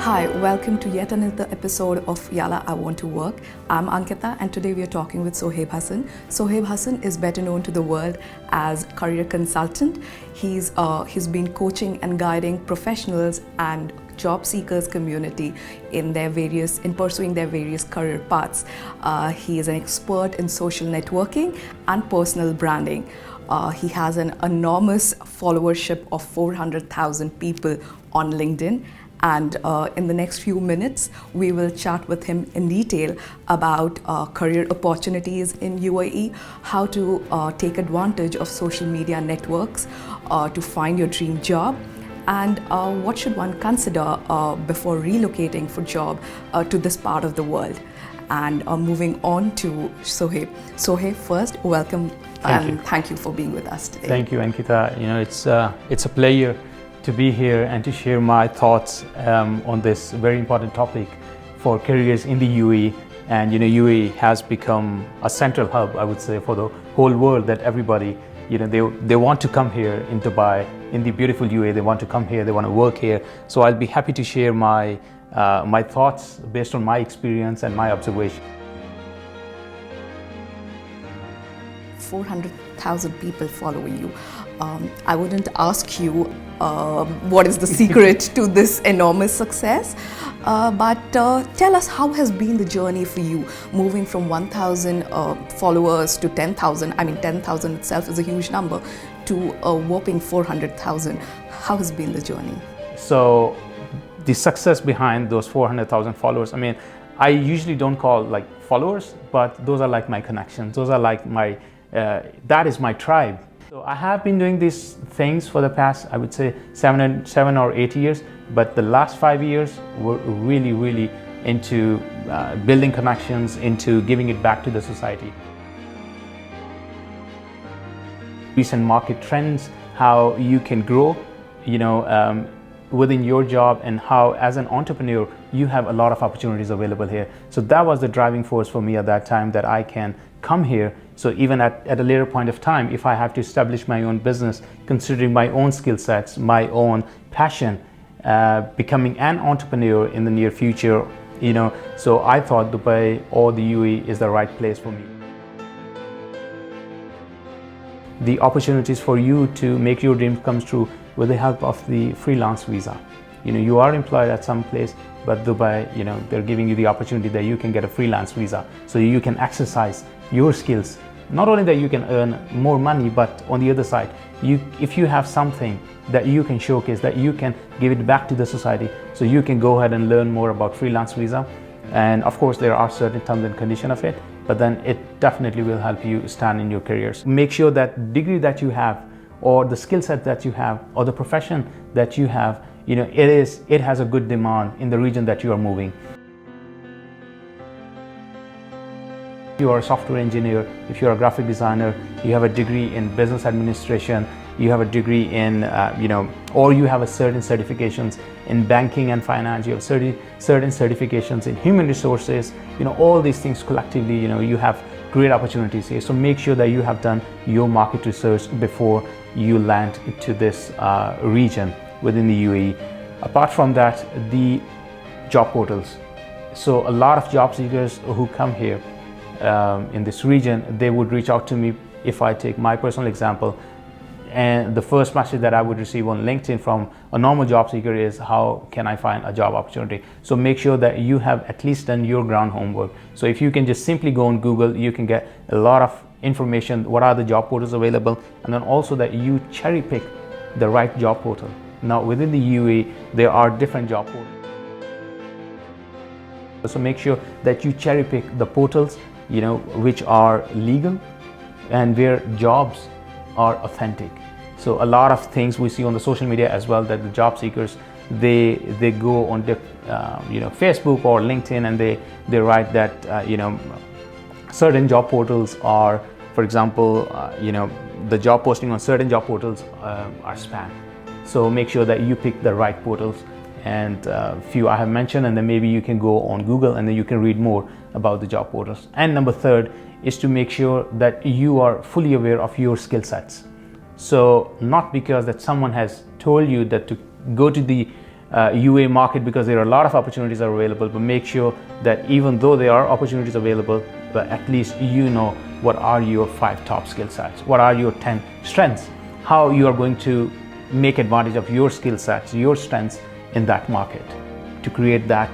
Hi, welcome to yet another episode of Yalla, I Want to Work. I'm Ankita and today we are talking with Sohaib Hasan. Sohaib Hasan is better known to the world as career consultant. He's been coaching and guiding professionals and job seekers community in pursuing their various career paths. He is an expert in social networking and personal branding. He has an enormous followership of 400,000 people on LinkedIn. And in the next few minutes, we will chat with him in detail about career opportunities in UAE, how to take advantage of social media networks to find your dream job, and what should one consider before relocating for job to this part of the world. And moving on to Sohaib. Sohaib, first, welcome and thank you for being with us today. Thank you, Ankita. You know, it's a pleasure to be here and to share my thoughts on this very important topic for careers in the UAE. And you know, UAE has become a central hub, I would say, for the whole world, that everybody, you know, they want to come here in Dubai, in the beautiful UAE. They want to come here, they want to work here. So I'll be happy to share my thoughts based on my experience and my observation. 400,000 people following you. I wouldn't ask you what is the secret to this enormous success, but tell us, how has been the journey for you, moving from 1,000 followers to 10,000. I mean, 10,000 itself is a huge number, to a whopping 400,000. How has been the journey? So the success behind those 400,000 followers, I mean, I usually don't call like followers, but those are like my connections. Those are like my, that is my tribe. So I have been doing these things for the past, I would say, 7 or 8 years, but the last 5 years were really into building connections, into giving it back to the society. Recent market trends, how you can grow, you know, within your job, and how as an entrepreneur you have a lot of opportunities available here. So that was the driving force for me at that time, that I can come here. So even at a later point of time, if I have to establish my own business, considering my own skill sets, my own passion, becoming an entrepreneur in the near future, you know, so I thought Dubai or the UAE is the right place for me. The opportunities for you to make your dreams come true with the help of the freelance visa. You know, you are employed at some place, but Dubai, you know, they're giving you the opportunity that you can get a freelance visa, so you can exercise your skills. Not only that you can earn more money, but on the other side, if you have something that you can showcase, that you can give it back to the society, so you can go ahead and learn more about freelance visa. And of course, there are certain terms and conditions of it, but then it definitely will help you stand in your careers. Make sure that degree that you have, or the skill set that you have, or the profession that you have, you know, it has a good demand in the region that you are moving. If you are a software engineer, if you're a graphic designer, you have a degree in business administration, you have a degree in, you know, or you have a certain certifications in banking and finance, you have certain certifications in human resources, you know, all these things collectively, you know, you have great opportunities here. So make sure that you have done your market research before you land into this region within the UAE. Apart from that, the job portals. So a lot of job seekers who come here in this region, they would reach out to me. If I take my personal example, and the first message that I would receive on LinkedIn from a normal job seeker is, how can I find a job opportunity? So make sure that you have at least done your ground homework. So if you can just simply go on Google, you can get a lot of information, what are the job portals available, and then also that you cherry pick the right job portal. Now within the UAE, there are different job portals. So make sure that you cherry pick the portals, you know, which are legal and where jobs are authentic. So a lot of things we see on the social media as well, that the job seekers, they go on you know, Facebook or LinkedIn, and they write that you know, certain job portals are, for example, you know, the job posting on certain job portals are spam. So make sure that you pick the right portals, and few I have mentioned, and then maybe you can go on Google and then you can read more about the job portals. And number third is to make sure that you are fully aware of your skill sets. So not because that someone has told you that to go to the UAE market because there are a lot of opportunities are available, but make sure that even though there are opportunities available, but at least you know what are your 5 top skill sets, what are your 10 strengths, how you are going to make advantage of your skill sets, your strengths in that market to create that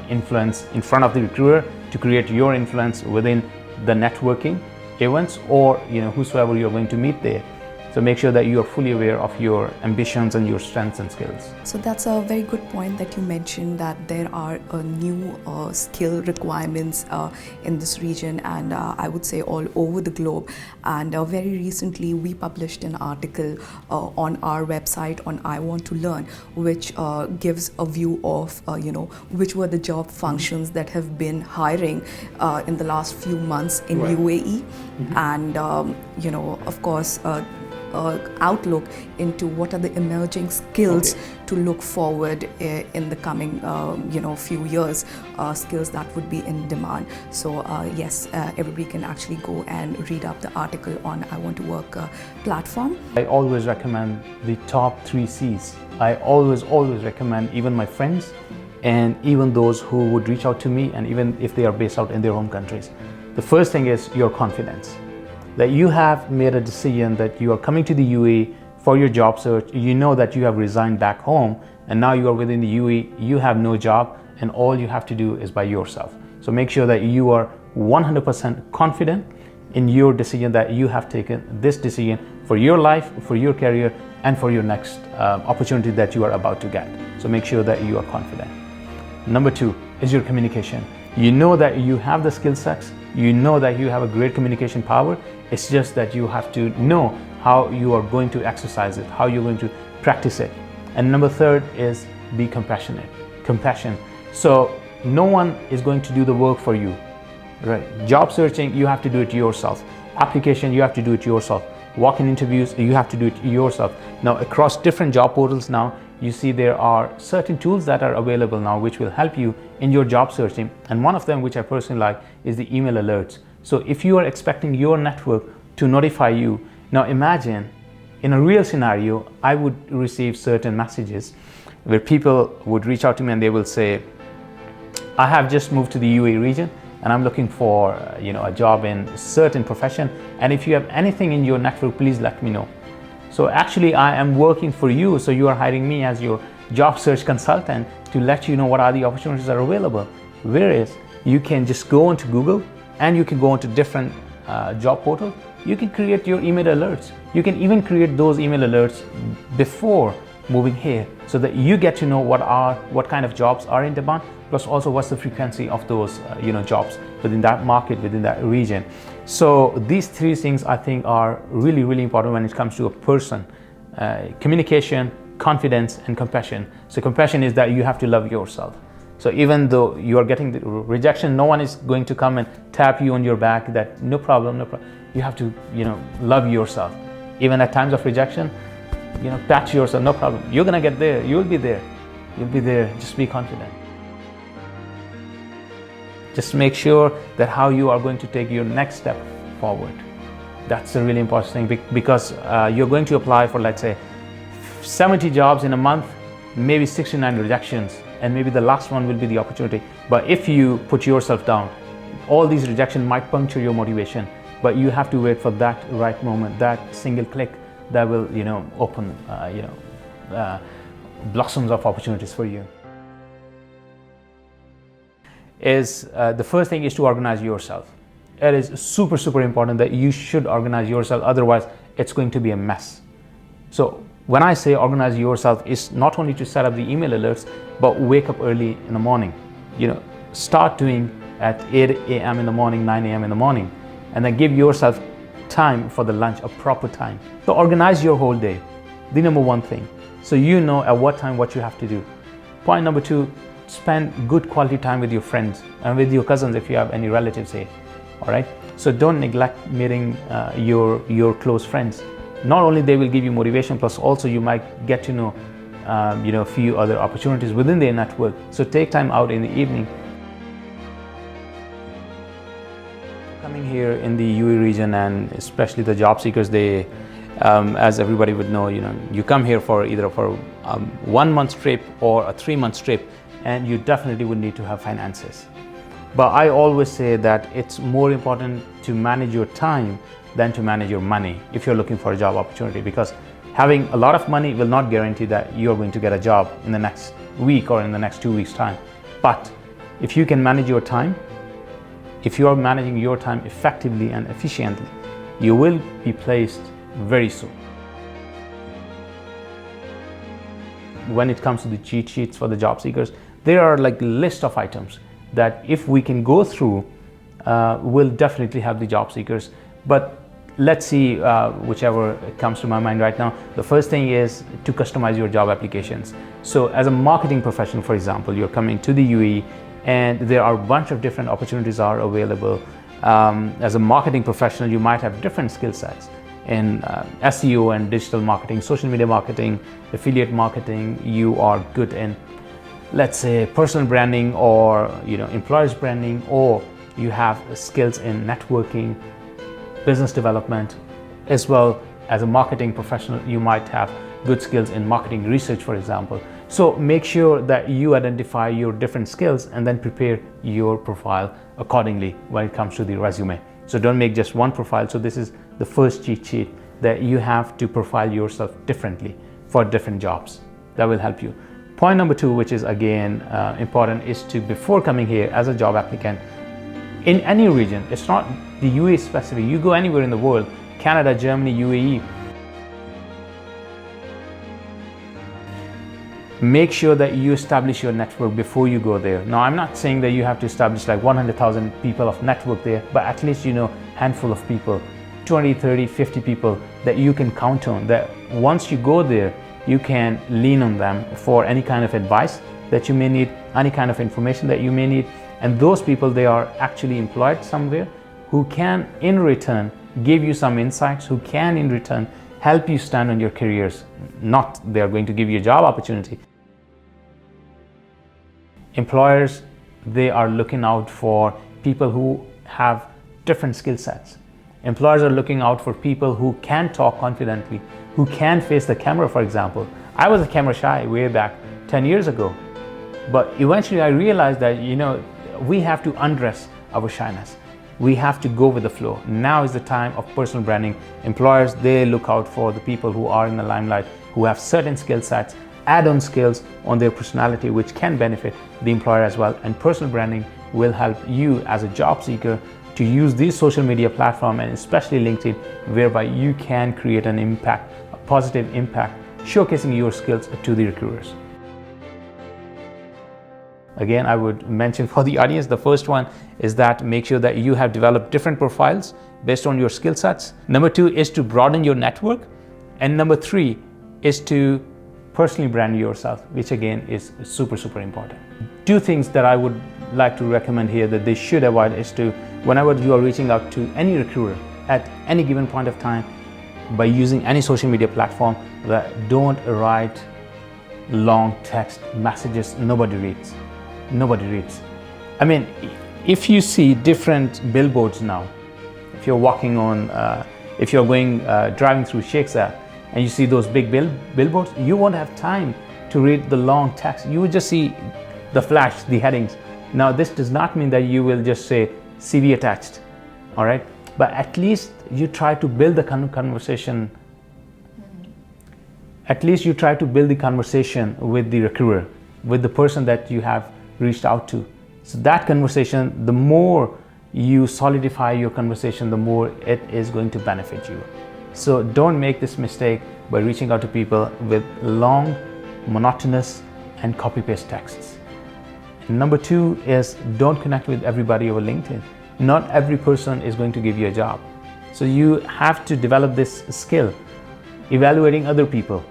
influence in front of the recruiter, to create your influence within the networking events or whosoever you're going to meet there. So make sure that you are fully aware of your ambitions and your strengths and skills. So that's a very good point that you mentioned, that there are new skill requirements in this region, and I would say all over the globe. And very recently we published an article on our website on I Want to Learn, which gives a view of which were the job functions that have been hiring in the last few months in UAE, and of course outlook into what are the emerging skills to look forward in the coming few years, skills that would be in demand. So yes, everybody can actually go and read up the article on I Want to Work platform. I always recommend the top 3 C's. I always recommend, even my friends and even those who would reach out to me, and even if they are based out in their home countries. The first thing is your confidence. That you have made a decision that you are coming to the UAE for your job search. You know that you have resigned back home and now you are within the UAE, you have no job, and all you have to do is by yourself. So make sure that you are 100% confident in your decision, that you have taken this decision for your life, for your career, and for your next opportunity that you are about to get. So make sure that you are confident. Number 2 is your communication. You know that you have the skill sets, you know that you have a great communication power. It's just that you have to know how you are going to exercise it, how you're going to practice it. And number 3 is be compassionate. Compassion. So no one is going to do the work for you, right? Job searching, you have to do it yourself. Application, you have to do it yourself. Walk-in interviews, you have to do it yourself. Now across different job portals now, you see there are certain tools that are available now which will help you in your job searching. And one of them, which I personally like, is the email alerts. So if you are expecting your network to notify you, now imagine in a real scenario, I would receive certain messages where people would reach out to me and they will say, I have just moved to the UAE region and I'm looking for a job in a certain profession, and if you have anything in your network, please let me know. So actually I am working for you, so you are hiring me as your job search consultant to let you know what are the opportunities that are available. Whereas you can just go onto Google and you can go onto different job portals. You can create your email alerts. You can even create those email alerts before moving here, so that you get to know what kind of jobs are in demand, plus also what's the frequency of those jobs within that market, within that region. So these 3 things I think are really, really important when it comes to a person. Communication, confidence, and compassion. So compassion is that you have to love yourself. So even though you are getting the rejection, no one is going to come and tap you on your back that no problem, no problem. You have to love yourself. Even at times of rejection, pat yourself, no problem. You're gonna get there, you'll be there. You'll be there, just be confident. Just make sure that how you are going to take your next step forward. That's a really important thing, because you're going to apply for, let's say, 70 jobs in a month, maybe 69 rejections, and maybe the last one will be the opportunity. But if you put yourself down, all these rejections might puncture your motivation, but you have to wait for that right moment, that single click that will open blossoms of opportunities for you. The first thing is to organize yourself. It is super, super important that you should organize yourself, otherwise it's going to be a mess. So when I say organize yourself, it's not only to set up the email alerts, but wake up early in the morning. Start doing at 8 a.m. in the morning, 9 a.m. in the morning, and then give yourself time for the lunch, a proper time. So organize your whole day, the number 1 thing. So you know at what time what you have to do. Point number 2, spend good quality time with your friends and with your cousins if you have any relatives here. All right. So don't neglect meeting your close friends. Not only they will give you motivation, plus also you might get to know a few other opportunities within their network. So take time out in the evening. Coming here in the UAE region, and especially the job seekers, they As everybody would know, you come here for either for a 1 month trip or a 3 month trip, and you definitely would need to have finances. But I always say that it's more important to manage your time than to manage your money if you're looking for a job opportunity, because having a lot of money will not guarantee that you're going to get a job in the next week or in the next 2 weeks time. But if you can manage your time, if you are managing your time effectively and efficiently, you will be placed very soon. When it comes to the cheat sheets for the job seekers, there are like a list of items that if we can go through, will definitely help the job seekers. But let's see whichever comes to my mind right now. The first thing is to customize your job applications. So as a marketing professional, for example, you're coming to the UAE and there are a bunch of different opportunities are available. As a marketing professional, you might have different skill sets in SEO and digital marketing, social media marketing, affiliate marketing. You are good in, let's say, personal branding or employers branding, or you have skills in networking, business development. As well as a marketing professional, you might have good skills in marketing research, for example. So make sure that you identify your different skills and then prepare your profile accordingly when it comes to the resume. So don't make just one profile. So this is the first cheat sheet, that you have to profile yourself differently for different jobs. That will help you. Point number 2, which is again important, is to, before coming here as a job applicant in any region, it's not the UAE specific, you go anywhere in the world, Canada, Germany, UAE, make sure that you establish your network before you go there. Now, I'm not saying that you have to establish like 100,000 people of network there, but at least handful of people, 20, 30, 50 people that you can count on, that once you go there, you can lean on them for any kind of advice that you may need, any kind of information that you may need. And those people, they are actually employed somewhere who can in return give you some insights, who can in return help you stand on your careers. Not they are going to give you a job opportunity. Employers, they are looking out for people who have different skill sets. Employers are looking out for people who can talk confidently, who can face the camera, for example. I was a camera shy way back 10 years ago, but eventually I realized that, we have to undress our shyness. We have to go with the flow. Now is the time of personal branding. Employers, they look out for the people who are in the limelight, who have certain skill sets, add-on skills on their personality, which can benefit the employer as well. And personal branding will help you as a job seeker to use these social media platforms, and especially LinkedIn, whereby you can create an impact, a positive impact, showcasing your skills to the recruiters. Again, I would mention for the audience, the first one is that make sure that you have developed different profiles based on your skill sets. Number 2 is to broaden your network. And number 3 is to personally brand yourself, which again is super, super important. 2 things that I would like to recommend here that they should avoid is to, whenever you are reaching out to any recruiter at any given point of time by using any social media platform, that don't write long text messages nobody reads. Nobody reads. I mean, if you see different billboards now, if you're walking on, if you're going driving through Sheikh Zayed and you see those big billboards, you won't have time to read the long text. You will just see the flash, the headings. Now, this does not mean that you will just say CV attached, all right? But at least you try to build the conversation. At least you try to build the conversation with the recruiter, with the person that you have reached out to. So that conversation, the more you solidify your conversation, the more it is going to benefit you. So don't make this mistake by reaching out to people with long, monotonous and copy-paste texts. And number 2 is don't connect with everybody over LinkedIn. Not every person is going to give you a job. So you have to develop this skill, evaluating other people.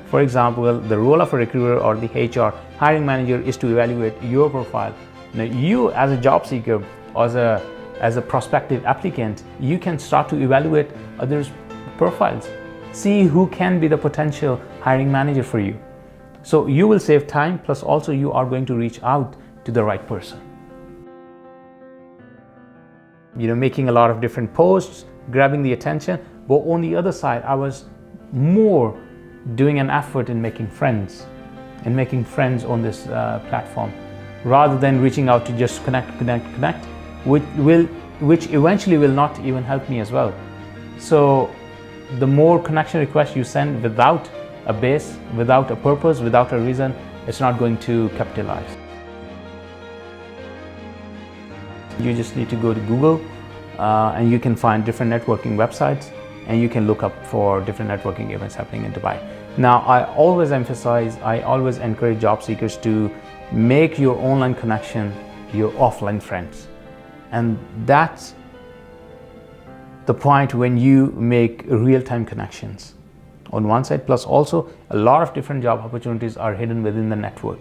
For example, the role of a recruiter or the HR hiring manager is to evaluate your profile. Now, you as a job seeker or as a prospective applicant, you can start to evaluate others' profiles. See who can be the potential hiring manager for you. So you will save time, plus also you are going to reach out to the right person. Making a lot of different posts, grabbing the attention, But on the other side, I was more doing an effort in making friends on this platform, rather than reaching out to just connect, which eventually will not even help me as well. So the more connection requests you send without a base, without a purpose, without a reason, it's not going to capitalize. You just need to go to Google and you can find different networking websites, and you can look up for different networking events happening in Dubai. Now, I always encourage job seekers to make your online connection your offline friends. And that's the point when you make real-time connections on one side, plus also a lot of different job opportunities are hidden within the network.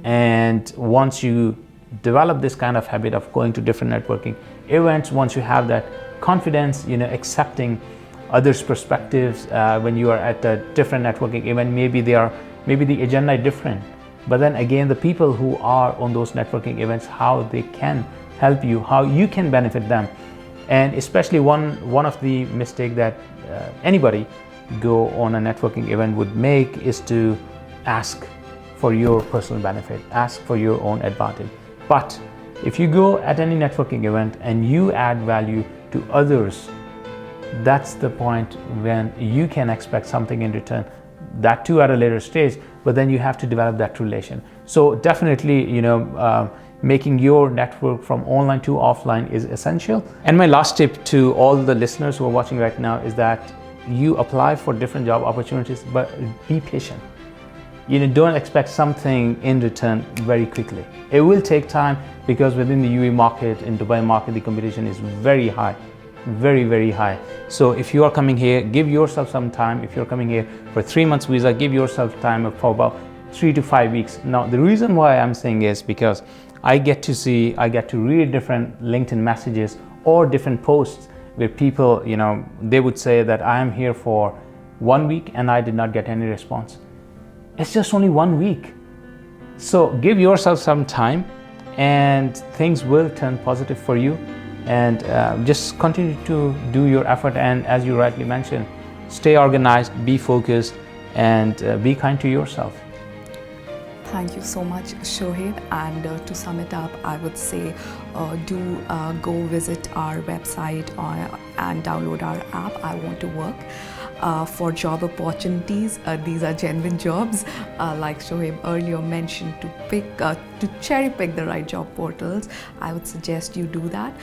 And once you develop this kind of habit of going to different networking events, once you have that confidence, accepting others' perspectives, when you are at a different networking event, maybe the agenda is different, but then again, the people who are on those networking events, how they can help you, how you can benefit them. And especially one of the mistakes that anybody go on a networking event would make is to ask for your personal benefit, ask for your own advantage. But if you go at any networking event and you add value to others, that's the point when you can expect something in return, that too at a later stage, but then you have to develop that relation. So definitely, making your network from online to offline is essential. And my last tip to all the listeners who are watching right now is that you apply for different job opportunities, but be patient. Don't expect something in return very quickly. It will take time, because within the UAE market, in Dubai market, the competition is very high, very, very high. So if you are coming here, give yourself some time. If you're coming here for 3 months visa, give yourself time for about 3 to 5 weeks. Now, the reason why I'm saying is because I get to read different LinkedIn messages or different posts where people, they would say that I am here for 1 week and I did not get any response. It's just only 1 week. So give yourself some time and things will turn positive for you. And just continue to do your effort. And as you rightly mentioned, stay organized, be focused, and be kind to yourself. Thank you so much, Sohaib. And to sum it up, I would say do go visit our website and download our app, i12WRK. For job opportunities, these are genuine jobs, like Sohaib earlier mentioned, to cherry pick the right job portals. I would suggest you do that.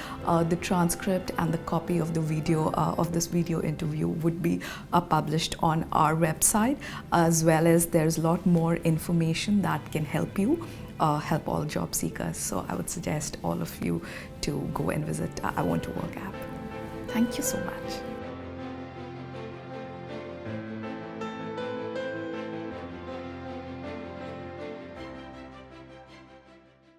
The transcript and the copy of the video of this video interview would be published on our website, as well as there's a lot more information that can help you help all job seekers. So I would suggest all of you to go and visit I Want to Work app. Thank you so much.